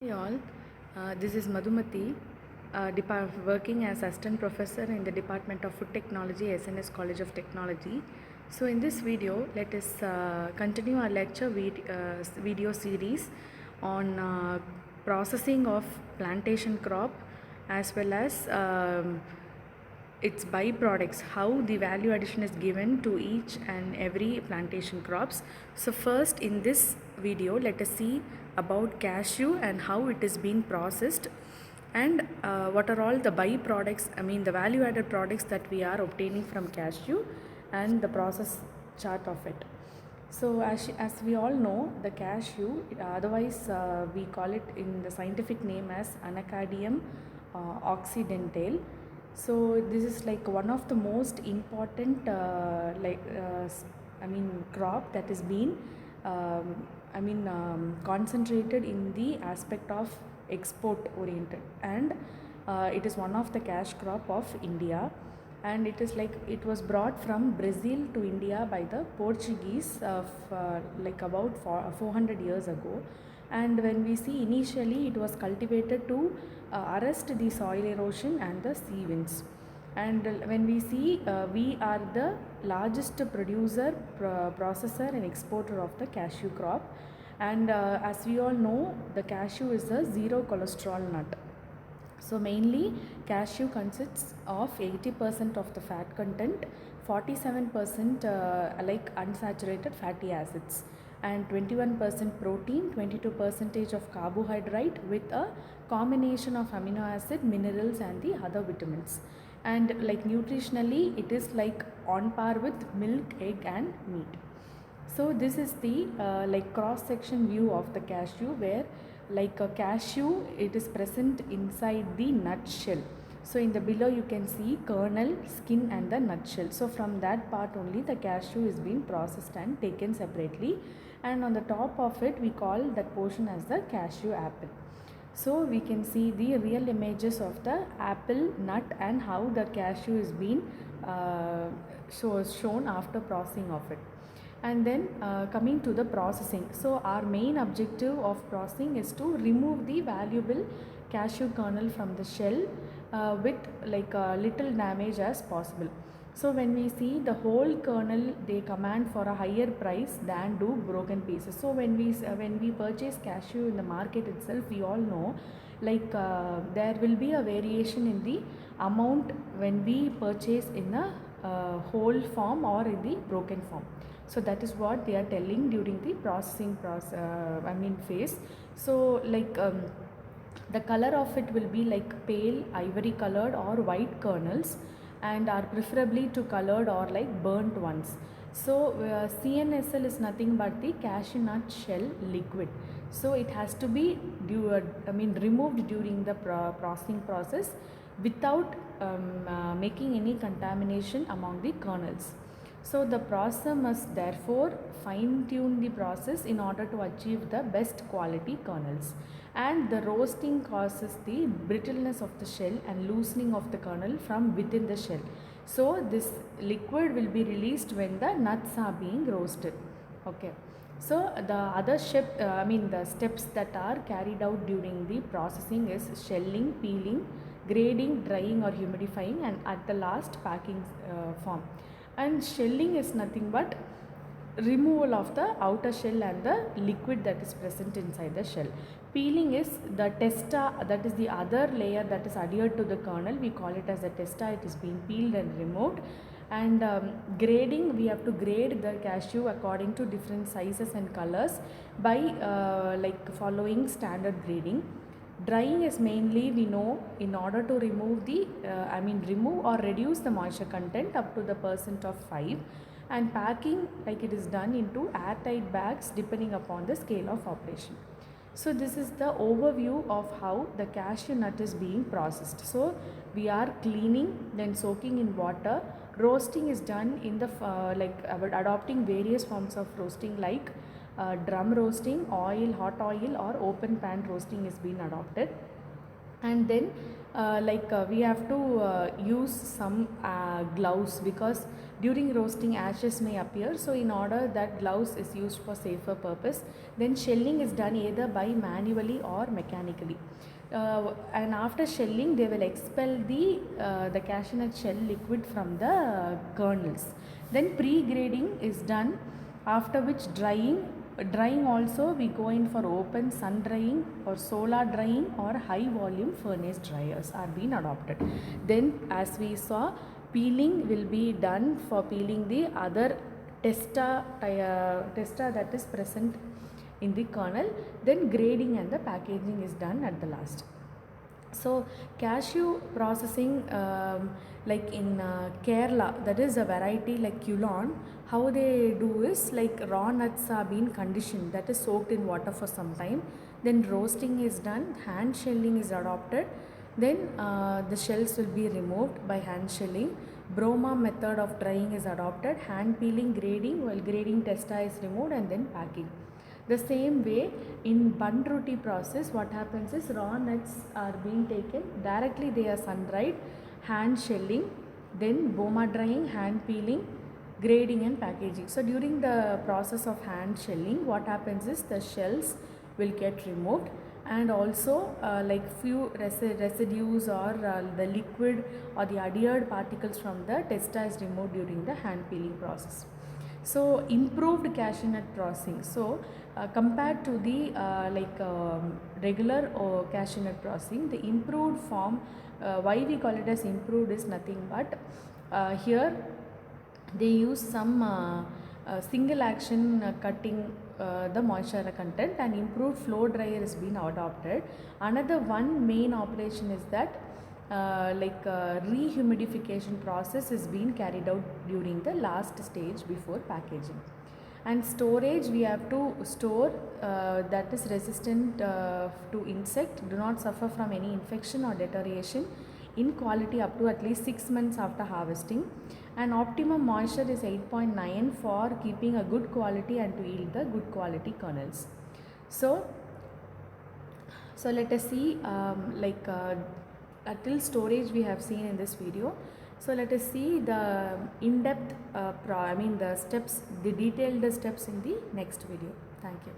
Hey all, this is Madhumathi, working as assistant professor in the Department of Food Technology, SNS College of Technology. So in this video, let us continue our lecture video series on processing of plantation crop as well as its byproducts, how the value addition is given to each and every plantation crops. So first in this video, let us see about cashew and how it is being processed, and what are all the byproducts, the value added products that we are obtaining from cashew, and the process chart of it. So as we all know, the cashew, otherwise we call it in the scientific name as Anacardium occidentale. So this is like one of the most important crop that is being concentrated in the aspect of export oriented, and it is one of the cash crop of India, and it was brought from Brazil to India by the Portuguese of about 400 years ago. And when we see, initially it was cultivated to arrest the soil erosion and the sea winds. And when we see, we are the largest producer, processor and exporter of the cashew crop. And as we all know, the cashew is a zero cholesterol nut. So mainly cashew consists of 80% of the fat content, 47% unsaturated fatty acids, and 21% protein, 22% of carbohydrate with a combination of amino acid, minerals and the other vitamins. And nutritionally, it is on par with milk, egg and meat. So this is the cross section view of the cashew, where like a cashew, it is present inside the nut shell. So in the below you can see kernel, skin and the nut shell. So from that part only the cashew is being processed and taken separately, and on the top of it we call that portion as the cashew apple. So we can see the real images of the apple, nut and how the cashew is being shown after processing of it. And then coming to the processing, so our main objective of processing is to remove the valuable cashew kernel from the shell with little damage as possible. So when we see the whole kernel, they command for a higher price than do broken pieces. So when we purchase cashew in the market itself, we all know there will be a variation in the amount when we purchase in a whole form or in the broken form. So that is what they are telling during the processing phase. So the color of it will be like pale ivory colored or white kernels, and are preferably to colored or like burnt ones. So CNSL is nothing but the cashew nut shell liquid. So it has to be removed during the processing process without making any contamination among the kernels. So the processor must therefore fine tune the process in order to achieve the best quality kernels. And the roasting causes the brittleness of the shell and loosening of the kernel from within the shell. So this liquid will be released when the nuts are being roasted. Okay. So the other the steps that are carried out during the processing is shelling, peeling, grading, drying or humidifying, and at the last packing form. And shelling is nothing but removal of the outer shell and the liquid that is present inside the shell. Peeling is the testa, that is the other layer that is adhered to the kernel. We call it as the testa. It is being peeled and removed. And grading, we have to grade the cashew according to different sizes and colors by following standard grading. Drying is mainly, we know, in order to remove the remove or reduce the moisture content up to the % of 5, and packing it is done into airtight bags depending upon the scale of operation. So this is the overview of how the cashew nut is being processed. So we are cleaning, then soaking in water. Roasting is done in the adopting various forms of roasting like drum roasting, oil, hot oil or open pan roasting is being adopted. And then we have to use some gloves, because during roasting ashes may appear, so in order that gloves is used for safer purpose. Then shelling is done either by manually or mechanically, and after shelling they will expel the cashew nut shell liquid from the kernels. Then pre-grading is done, after which drying also we go in for open sun drying or solar drying or high volume furnace dryers are being adopted. Then as we saw, peeling will be done for peeling the other testa that is present in the kernel. Then grading and the packaging is done at the last. So cashew processing, like in Kerala, that is a variety like Kulon, how they do is like raw nuts are being conditioned, that is soaked in water for some time. Then roasting is done, hand shelling is adopted. Then the shells will be removed by hand shelling. Broma method of drying is adopted, hand peeling, grading, while grading testa is removed, and then packing. The same way in bun roti process, what happens is raw nuts are being taken directly, they are sun dried, hand shelling, then boma drying, hand peeling, grading and packaging. So during the process of hand shelling, what happens is the shells will get removed, and also like few residues or the liquid or the adhered particles from the testa is removed during the hand peeling process. So improved cashew nut processing. So compared to the regular cashew nut processing, the improved form, why we call it as improved is nothing but here they use some single action cutting the moisture content, and improved flow dryer is being adopted. Another one main operation is that rehumidification process is being carried out during the last stage before packaging. And storage, we have to store that is resistant to insect, do not suffer from any infection or deterioration, in quality up to at least 6 months after harvesting, and optimum moisture is 8.9 for keeping a good quality and to yield the good quality kernels. So let us see till storage we have seen in this video. So let us see the in-depth the steps, the detailed steps in the next video. Thank you.